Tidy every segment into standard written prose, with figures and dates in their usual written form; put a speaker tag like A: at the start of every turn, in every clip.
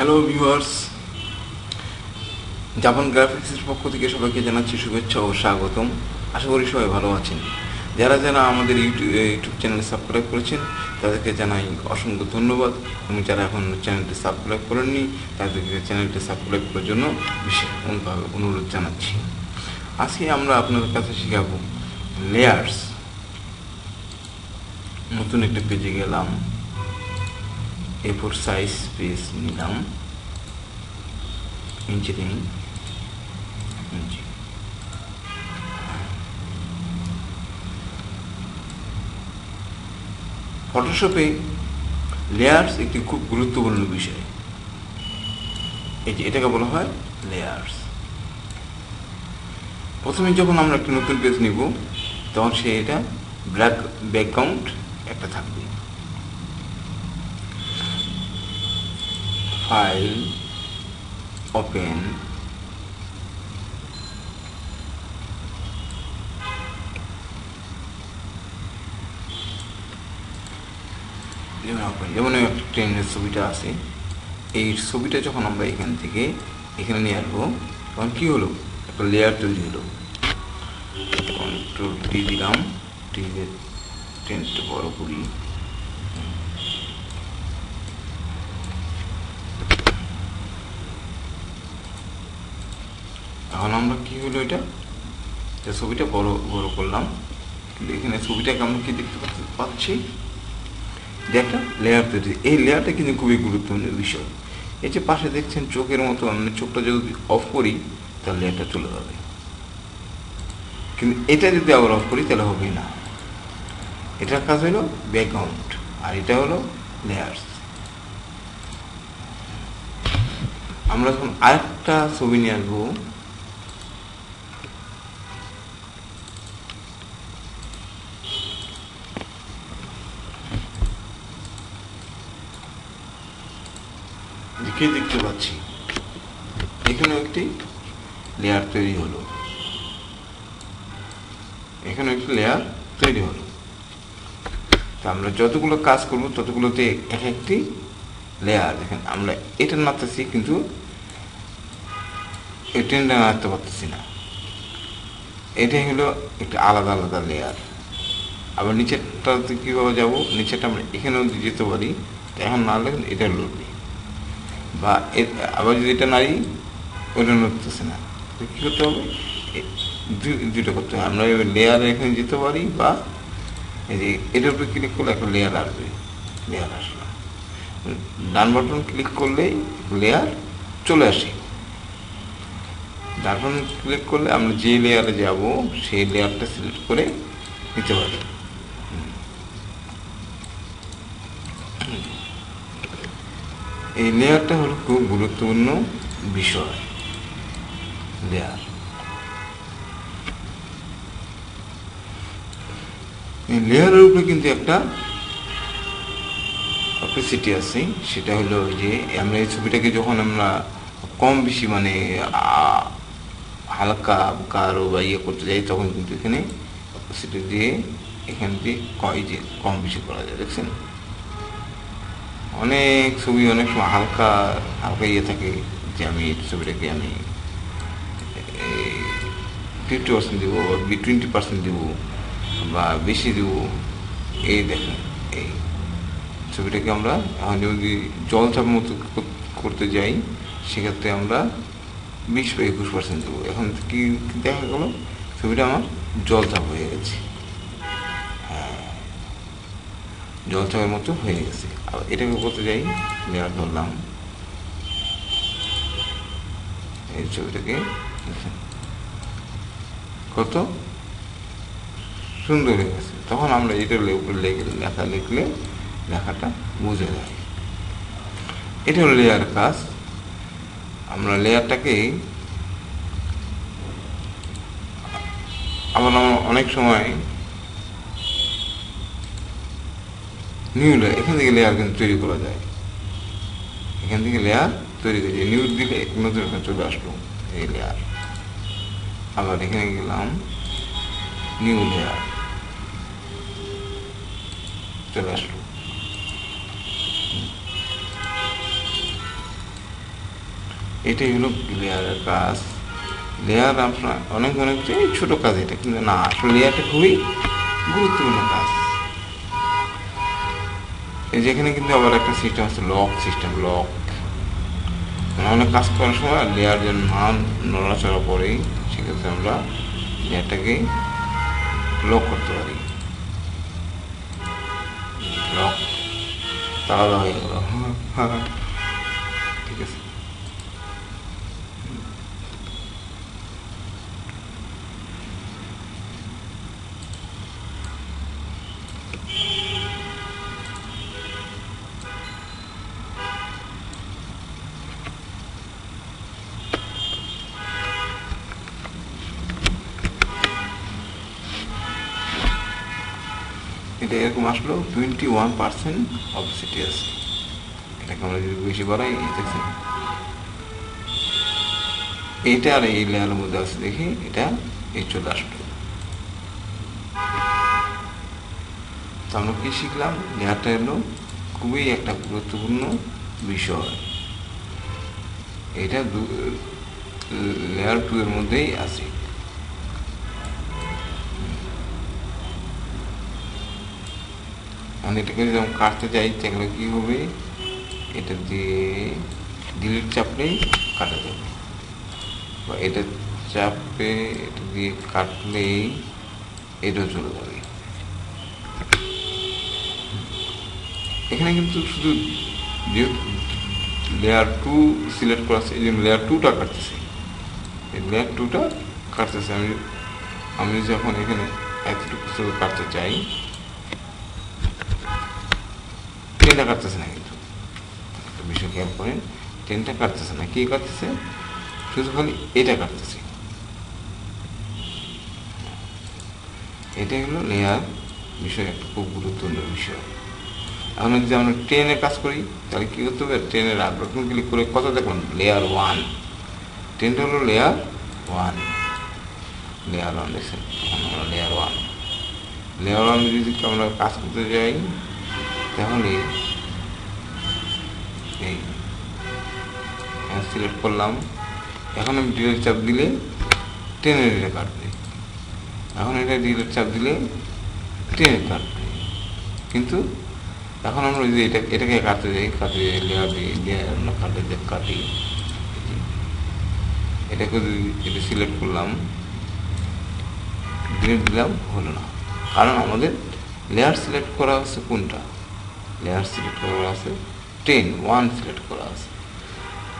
A: Hello viewers, Japan গ্রাফিক্সের পক্ষ থেকে সবাইকে জানাচ্ছি শুভেচ্ছা ও স্বাগতম। আশা করি সবাই ভালো আছেন। যারা যারা আমাদের ইউটিউব চ্যানেল সাবস্ক্রাইব করেছেন তাদেরকে জানাই অসংখ্য ধন্যবাদ, এবং যারা এখন চ্যানেলটি সাবস্ক্রাইব করেননি তাদেরকে চ্যানেলটি সাবস্ক্রাইব করার জন্য বিশেষভাবে অনুরোধ জানাচ্ছি। আজকে আমরা আপনাদের কাছে শেখাবো লেয়ার্স। নতুন একটা পেজে গেলাম, A4 সাইজ পেজ নিলাম, ইঞ্জিনিয়ারিং ফটোশপে লেয়ার্স একটি খুব গুরুত্বপূর্ণ বিষয়। এটাকে বলা হয় লেয়ার্স। প্রথমে যখন আমরা একটা নতুন পেজ নিব তখন এটা ব্ল্যাক ব্যাকগ্রাউন্ড একটা থাকবে। ফাইল, ওপেন, যেমন একটা ট্রেনের ছবিটা আছে, এই ছবিটা যখন আমরা এখান থেকে এখানে নিয়ে আসবো তখন কি হলো, একটা লেয়ার তৈরি হলো। কন্ট্রোল টি দিলাম, টিভির ট্রেনটা বড় করি, এখন আমরা কি হলো, এটা ছবিটা বড় করলাম, কিন্তু এখানে ছবিটাকে আমরা কি দেখতে পাচ্ছি যে একটা লেয়ার তৈরি। এই লেয়ারটা কিন্তু খুবই গুরুত্বপূর্ণ বিষয়। এই যে পাশে দেখছেন চোখের মতো, আমরা চোখটা যদি অফ করি তাহলে লেয়ারটা চলে যাবে, কিন্তু এটা যদি আবার অফ করি তাহলে হবে না। এটার কাজ হলো ব্যাকগ্রাউন্ড, আর এটা হলো লেয়ার্স। আমরা এখন আরেকটা ছবি নিয়ে আসবো, দেখতে পাচ্ছি এখানে একটি লেয়ার তৈরি হলো, এখানে একটি লেয়ার তৈরি হলো। তা আমরা যতগুলো কাজ করব ততগুলোতে এক একটি লেয়ার। দেখেন আমরা এটা নাড়তেছি, কিন্তু এই ট্রেনটা নাড়তে পারতেছি না। এটাই হলো একটা আলাদা আলাদা লেয়ার। আবার নিচেরটাতে কীভাবে যাবো, নিচেরটা আমরা এখানেও যেতে পারি, এখন নাড়লে এটা লড়বে, বা আবার যদি এটা নাড়ি ওটা নড়তেছে না। কী করতে হবে, দুটো করতে হবে। আমরা লেয়ার এখানে যেতে পারি, বা এই যে এটার উপরে ক্লিক করলে একটা লেয়ার আসবে, লেয়ার আসলো। ডান বাটন ক্লিক করলেই লেয়ার চলে আসে। ডান বাটন ক্লিক করলে আমরা যে লেয়ারে যাব সেই লেয়ারটা সিলেক্ট করে নিতে পারি। এই লেয়ারটা হলো খুব গুরুত্বপূর্ণ বিষয়। লেয়ার, এই লেয়ারের উপরে কিন্তু একটা অপেসিটি আছে। সেটা হলো যে আমরা এই ছবিটাকে যখন আমরা কম বেশি মানে হালকা কারো বা ইয়ে করতে যাই, তখন কিন্তু এখানে অপেসিটি দিয়ে এখান দিয়ে যে কম বেশি করা যায়। দেখছেন অনেক ছবি অনেক সময় হালকা হালকা ইয়ে থাকে, যে আমি এই ছবিটাকে আমি 50% দেবো, বা 20% দেবো, বা বেশি দেবো। এই দেখেন এই ছবিটাকে আমরা এখন যদি জলছাপ মতো করতে যাই, সেক্ষেত্রে আমরা 20 বা 21% দেবো। এখন কি দেখা গেল, ছবিটা আমার জলছাপ হয়ে গেছে। হ্যাঁ, জলছাপের মতো হয়ে গেছে। আর এটাকে করতে যাই, লেয়ার ধরলাম, এই ছবিটাকে কত সুন্দর হয়ে গেছে। তখন আমরা এটার উপরে লেখা লিখলে লেখাটা বুঝে যায়। এটা হলো লেয়ার কাজ। আমরা লেয়ারটাকে আবার অনেক সময় নিউ লেয়ার, এখান থেকে লেয়ার কিন্তু তৈরি করা যায়। এখান থেকে লেয়ার তৈরি করে নিউ দিলে নতুন একটা চলে আসলো এই লেয়ার। আবার এখানে গেলাম, নিউ লেয়ার চলে আসলো। এটাই হলো লেয়ারের কাজ। লেয়ার আপনার অনেক অনেক এই ছোটো কাজ এটা, কিন্তু না, আসলে লেয়ারটা খুবই গুরুত্বপূর্ণ কাজ। এই যেখানে কিন্তু আবার একটা সিস্টেম আছে, লক সিস্টেম। লক অনেক কাজ করার সময় লেয়ার যেন না নড়াচড়া পড়েই, সেক্ষেত্রে আমরা লেয়ারটাকে লক করতে পারি। লক তাহলে হয়ে গেল। ঠিক আছে। এটা এরকম আসলো 21% অবসিটি আছে। এটাকে আমরা যদি বেশি বাড়াই, দেখছেন এইটা আর এই লেয়ারের মধ্যে আছে, দেখি এটা এই চলে আসলো। তো আমরা কি শিখলাম? লেয়ারটা হলো খুবই একটা গুরুত্বপূর্ণ বিষয়। এটা লেয়ার 2 এর মধ্যেই আছে। আমি এটাকে যদি আমি কাটতে চাই তাহলে কি হবে? এটা দিয়ে ডিলিট চাপলেই কাটা যাবে, বা এটা চাপে এটা দিয়ে কাটলেই এটাও চলে যাবে। এখানে কিন্তু শুধু যেহেতু লেয়ার 2 সিলেক্ট করা আছে, এই জন্য লেয়ার 2টা কাটতেছে। এই লেয়ার 2টা কাটতেছে। আমি যখন এখানে এতটুকু কাটতে চাই, ট্রেনটা কাটতেছে না, কিন্তু একটা বিষয় খেয়াল করেন, ট্রেনটা কাটতেছে না। কি কাটতেছে? শুধু খালি এটা কাটতেছে। এটাই হলো লেয়ার বিষয়, একটা খুব গুরুত্বপূর্ণ বিষয়। এখন যদি আমরা ট্রেনে কাজ করি, তাহলে কী করতে হবে? ট্রেনের বাটন ক্লিক করে কত দেখুন, লেয়ার 1। ট্রেনটা হলো লেয়ার 1। লেয়ার 1 দেখছেন? আমরা লেয়ার 1, লেয়ার 1 যদি আমরা কাজ করতে যাই, তাহলে এই সিলেক্ট করলাম। এখন আমি ডিলেট চাপ দিলে ট্রেনের এটা কাটবে। এখন এটা ডিলেট চাপ দিলে ট্রেনের কাটবে। কিন্তু এখন আমরা যদি এটাকে কাটতে যাই, লেয়ার দিয়ে লেয়ার কাটি, এটাকে যদি এটা সিলেক্ট করলাম, ডিলেট দিলাম, হলো না। কারণ আমাদের লেয়ার সিলেক্ট করা আছে কোনটা? লেয়ার সিলেক্ট করা আছে 1 সিলেক্ট করা আছে,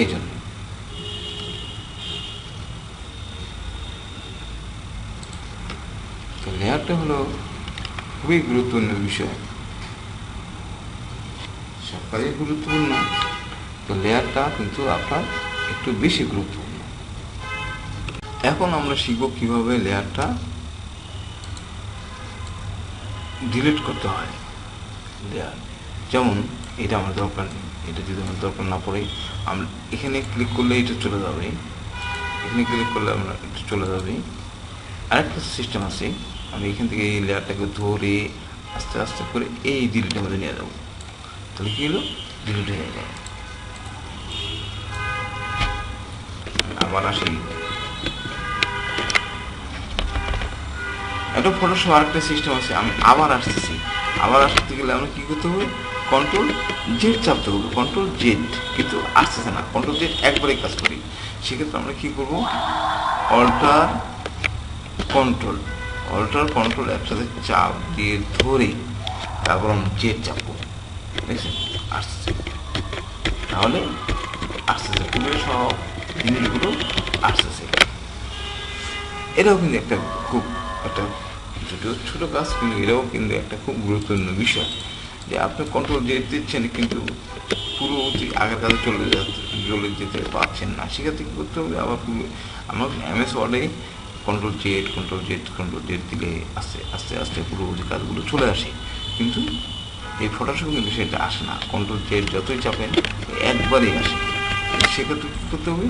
A: এই জন্য। তো লেয়ারটা হলো খুবই গুরুত্বপূর্ণ বিষয়, সবকাজে গুরুত্বপূর্ণ। তো লেয়ারটা কিন্তু আপনার একটু বেশি গুরুত্বপূর্ণ। এখন আমরা শিখব কিভাবে লেয়ারটা ডিলিট করতে হয়। লেয়ার যেমন এটা আমার দরকার নেই, এটা যদি আমার দরকার না পড়ে, আমরা এখানে ক্লিক করলে এটা চলে যাবে। এখানে ক্লিক করলে আমরা এটা চলে যাবে। আরেকটা সিস্টেম আছে, আমি এখান থেকে এই লেয়ারটাকে ধরে আস্তে আস্তে করে এই ডিলিটের মধ্যে নিয়ে যাবো। তাহলে কি হলো? ডিলিট হয়ে গেল। আবার আসি, একটা ফটোশপ আরেকটা সিস্টেম আছে। আমি আবার আসতেছি। আবার আসতে গেলে আমরা কী করতে হবে? কন্ট্রোল জেড চাপতে হবে। কন্ট্রোল জেড, কিন্তু আসতেছে না। কন্ট্রোল জেড একবারেই কাজ করি। সেক্ষেত্রে আমরা কী করবো? অল্টার কন্ট্রোল একসাথে চাপ দিয়ে ধরে তারপর আমরা জেড চাপবো। দেখছেন? আসতেছে। তাহলে আসতেছে, পুরো সব জিনিসগুলো আসতেছে। এটাও কিন্তু একটা খুব একটা ছোটো কাজ, কিন্তু এটাও কিন্তু একটা খুব গুরুত্বপূর্ণ বিষয়, যে আপনি কন্ট্রোল জেড দিচ্ছেন কিন্তু পুরো আগের কাজে চলে যেতে পারছেন না। সেক্ষেত্রে কী করতে হবে? আবার আমার MS ওয়ার্ডে কন্ট্রোল জেড দিলে আস্তে আস্তে আস্তে পুরো কাজগুলো চলে আসে। কিন্তু এই ফটোশপে কিন্তু সেটা আসে না। কন্ট্রোল জেড যতই চাপেন একবারেই আসে। সেক্ষেত্রে কী করতে হবে?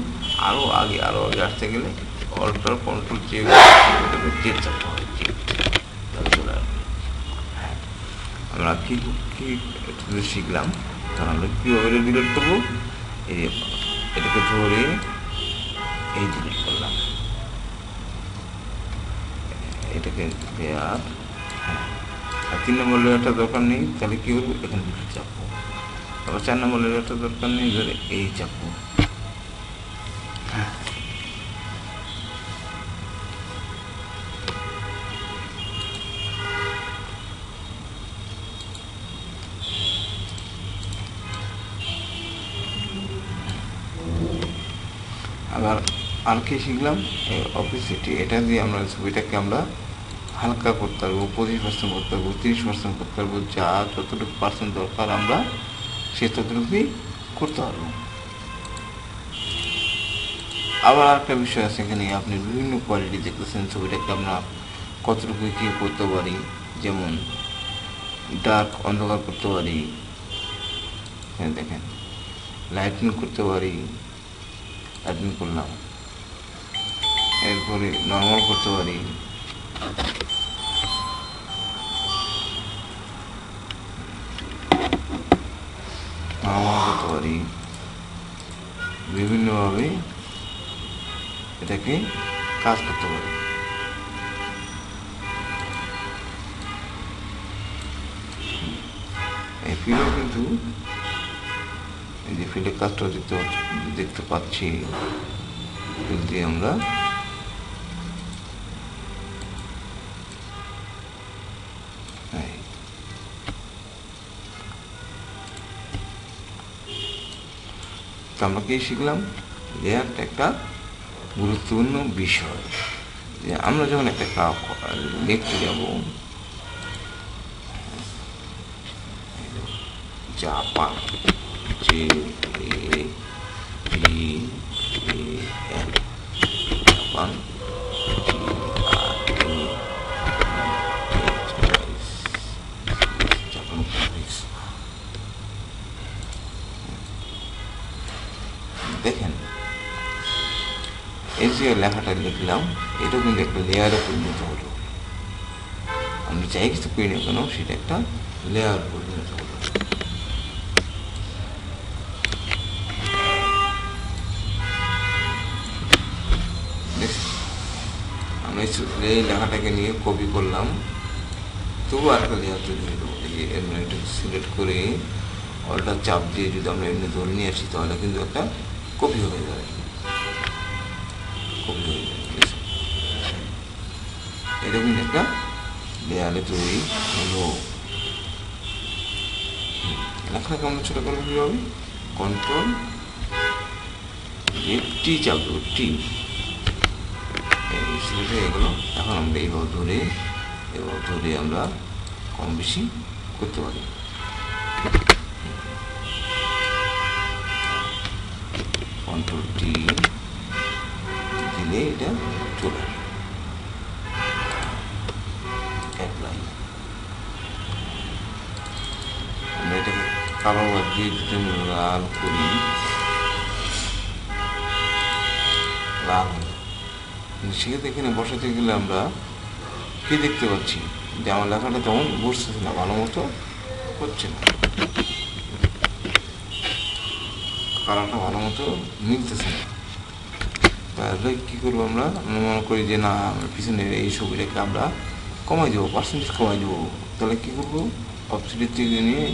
A: আরও আগে আসতে গেলে অল্টার কন্ট্রোল জেড চাপতে হবে। চলে আসবে। হ্যাঁ, আমরা কী শিখলাম? কারণ আমরা কীভাবে ডিলিট করবো? এই এটাকে ধরে এই ডিলিট করলাম, এটাকে লেয়ার। হ্যাঁ, আর 3 নম্বর লেয়ারটা দরকার নেই, তাহলে কী করবো, এখানে দুটো চাপবো। আবার 4 নম্বর লেয়ারটা দরকার নেই, ধরে এই চাপবো। হ্যাঁ, আবার আর কি শিখলাম, এই অপেসিটি, এটা দিয়ে আমরা ছবিটাকে আমরা হালকা করতে পারবো, 25% করতে পারবো, 30% করতে পারবো, যা যতটুকু পার্সেন্ট দরকার আমরা সে ততটুকুই করতে পারবো। আবার একটা বিষয় আছে, এখানে আপনি বিভিন্ন কোয়ালিটি দেখতেছেন, ছবিটাকে আমরা কতটুকু কী করতে পারি, যেমন ডার্ক অন্ধকার করতে পারি, হ্যাঁ দেখেন, লাইটিং করতে পারি, লাইটিং করলাম, এরপরে নর্মাল করতে পারি, নর্মাল করতে পারি, বিভিন্নভাবে এটাকে কাজ করতে পারি। এই ফিলও কিন্তু এই যে ফিল্ডের কাজটা দেখতে পাচ্ছি, ফিল দিয়ে আমরা আমরা কি শিখলাম, লেয়ারটা একটা গুরুত্বপূর্ণ বিষয়। যে আমরা যখন একটা লিখতে যাব, জাপান, জাপান, দেখেন এই যে লেখাটা লিখলাম, এটা কিন্তু একটা লেয়ারে পরিণত হলো। আমি যাই কিছু করি না কেন, সেটা একটা লেয়ার পরিণত হলো। আমি এই লেখাটাকে নিয়ে কপি করলাম, তবু আরেকটা লেয়ার তৈরি হয়ে যাবো। এটাকে সিলেক্ট করে অলটা চাপ দিয়ে যদি আমরা এমনি ধরে নিয়ে আসি, তাহলে কিন্তু একটা কপি হয়ে যাবে, কপি হয়ে যাবে। এটা কিন্তু একটা লেয়ারে তৈরি হলো। লেখাটাকে আমরা ছোটো করবো কীভাবে, কন্ট্রোল টি চাপবো, টি সিলেক্ট হয়ে গেলো। এখন আমরা এইভাবে ধরে আমরা কম বেশি করতে পারি। কন্ট্রোল টি দিলে এটা চলে আসবে, অ্যাপ্লাই। আমরা এটাকে কালো বাদ দিয়ে যদি লাল করি, লাল হয়ে, সেক্ষেত্রে এখানে বসাতে গেলে আমরা কি দেখতে পাচ্ছি, যে আমার লেখাটা তেমন বসতেছে না, ভালো মতো হচ্ছে না, কালারটা ভালো মতো মিলতেছে না। তাহলে কী করবো, আমরা মনে করি যে না, পিছনের এই ছবিটাকে আমরা কমাই দেবো, পার্সেন্টেজ কমাই দেবো। তাহলে কী করবো, অপশন থেকে নিয়ে,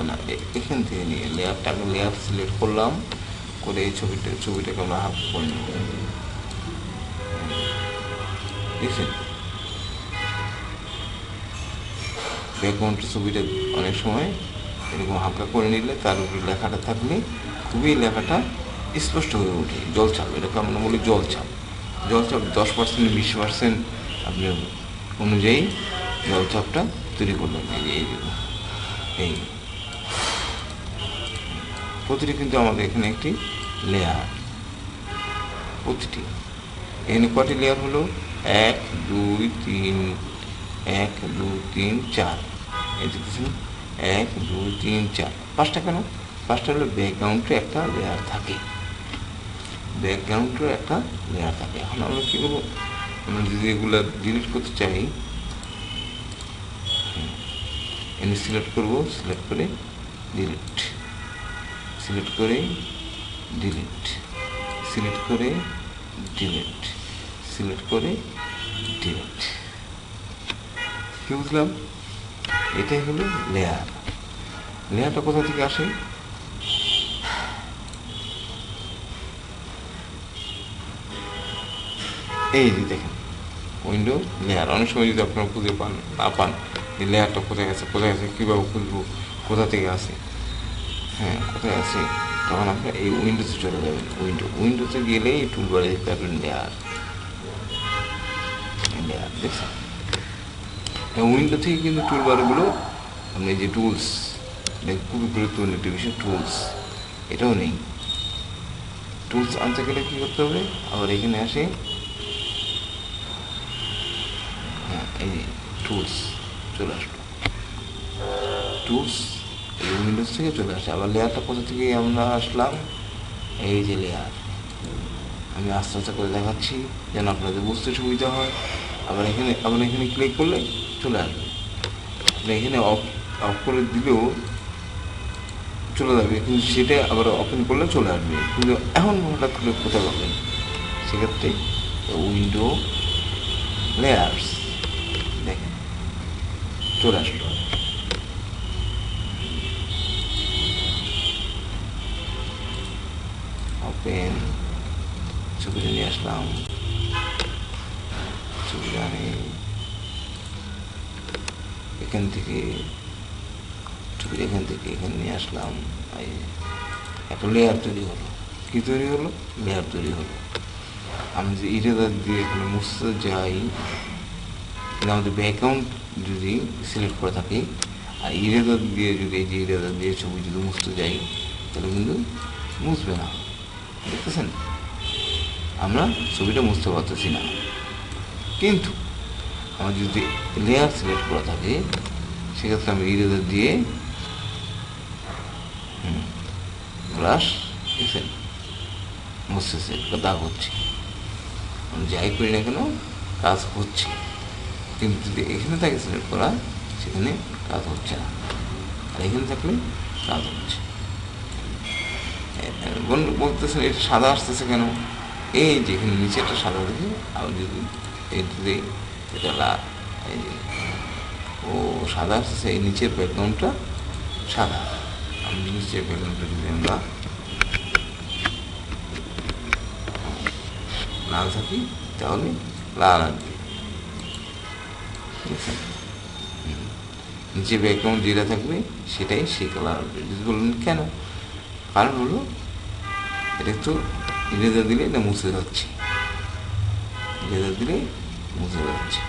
A: না এখান থেকে নিয়ে লেয়ারটাকে লেয়ার সিলেক্ট করলাম, করে এই ছবিটাকে আমরা হাফ করে নেব। দেখছেন, ব্যাকগ্রাউন্ডের ছবিটা অনেক সময় এরকম হালকা করে নিলে তার উপরে লেখাটা থাকলে খুবই লেখাটা স্পষ্ট হয়ে ওঠে। জলছাপ, এটাকে আমরা বলি জলছাপ। 10% 20% আপনি অনুযায়ী জলছাপটা তৈরি করলেন। এই প্রতিটি কিন্তু আমাদের এখানে একটি লেয়ার, প্রতিটি এখানে কটি লেয়ার হলো, 1 2 3, 1 2 3 4, এই দেখতেছেন 1 2 3 4, 5টা কেন, 5টা হলো ব্যাকগ্রাউন্ডে একটা লেয়ার থাকে, ব্যাকগ্রাউন্ডের একটা লেয়ার থাকে। এখন আমরা কী করবো, আমরা যদি এগুলো ডিলিট করতে চাই, এনে সিলেক্ট করবো, সিলেক্ট করে ডিলিট, সিলেক্ট করে ডিলিট। সিলেক্ট করে ডিলিট, সিলেক্ট করে ডিলিট। কি বুঝলাম? এটাই হলো লেয়ার। লেয়ারটা কোথা থেকে আসে? এই যে দেখেন উইন্ডো লেয়ার। অনেক সময় যদি আপনারা খুঁজে না পান যে লেয়ারটা কোথায় আছে, কীভাবে খুঁজবো, কোথা থেকে আসে, হ্যাঁ কোথায় আসে, তখন আপনার এই উইন্ডোতে চলে যাবেন। উইন্ডোতে গেলে এই টুলবারে দেখতে পাবেন লেয়ার। লেয়ার দেখছেন? উইন্ডো থেকে কিন্তু টুলবারগুলো আপনি যে টুলস, খুবই গুরুত্বপূর্ণ একটি বিষয় টুলস, এটাও নেই। টুলস আনতে গেলে কী করতে হবে? আবার এখানে আসে, হ্যাঁ এই টুলস চলে আসলো, টুলস এই উইন্ডোজ থেকে চলে আসে। আবার লেয়ারটা কোথা থেকে আমরা আসলাম? এই যে লেয়ার। আমি আস্তে আস্তে করে দেখাচ্ছি যেন আপনাদের বুঝতে সুবিধা হয়। আবার এখানে ক্লিক করলে চলে আসবে। আপনি এখানে অফ করে দিলেও চলে যাবে, কিন্তু সেটা আবার ওপেন করলে চলে আসবে। কিন্তু এখন হঠাৎ করে কোথায় পাবেন? সেক্ষেত্রে উইন্ডো লেয়ার্স দেখেন চলে আসলো। ওপেন, ছবিটা নিয়ে আসলাম, ছবিটা এখান থেকে এখানে নিয়ে আসলাম। একটা লেয়ার তৈরি হলো। কি তৈরি হলো? লেয়ার তৈরি হলো। আমি যে ইরেজার দিয়ে এখানে মুছতে যাই, কিন্তু আমাদের ব্যাকগ্রাউন্ড যদি সিলেক্ট করে থাকি আর ইরেজার দিয়ে যদি এই যে ইরেজার দিয়ে ছবি যদি মুছতে যাই তাহলে কিন্তু মুছবে না। দেখতেছেন? আমরা ছবিটা মুছতে পারতেছি না। কিন্তু আমার যদি লেয়ার সিলেক্ট করা থাকে সেক্ষেত্রে আমি ইরেজার দিয়ে ব্রাশ দেখছেন মুছতেছে, দাগ হচ্ছে। আমি যাই করি না কেন কাজ হচ্ছে। কিন্তু যদি এখানে থাকে সিলেক্ট করা সেখানে কাজ হচ্ছে না, আর এখানে থাকলে কাজ হচ্ছে। বলতেছেন এটা সাদা আসতেছে কেন? এই যে এখানে নিচে একটা সাদা দেখে আমি যদি এইটাতে এটা এই যে ও সাদা আসতেছে, এই নিচের ব্যাকগ্রাউন্ডটা সাদা। আমি নিচের ব্যাকগ্রাউন্ডটা যদি আমরা লাল থাকি তাহলে লাল আসবে। বুঝছেন? নিচে ব্যাকগ্রাউন্ড যেটা থাকবে সেটাই সেই কালার আসবে। যদি বলুন কেন? কারণ হলো এটা তো ইরেজার দিলে এটা মুছে যাচ্ছে, ইরেজার দিলে মুছে যাচ্ছে।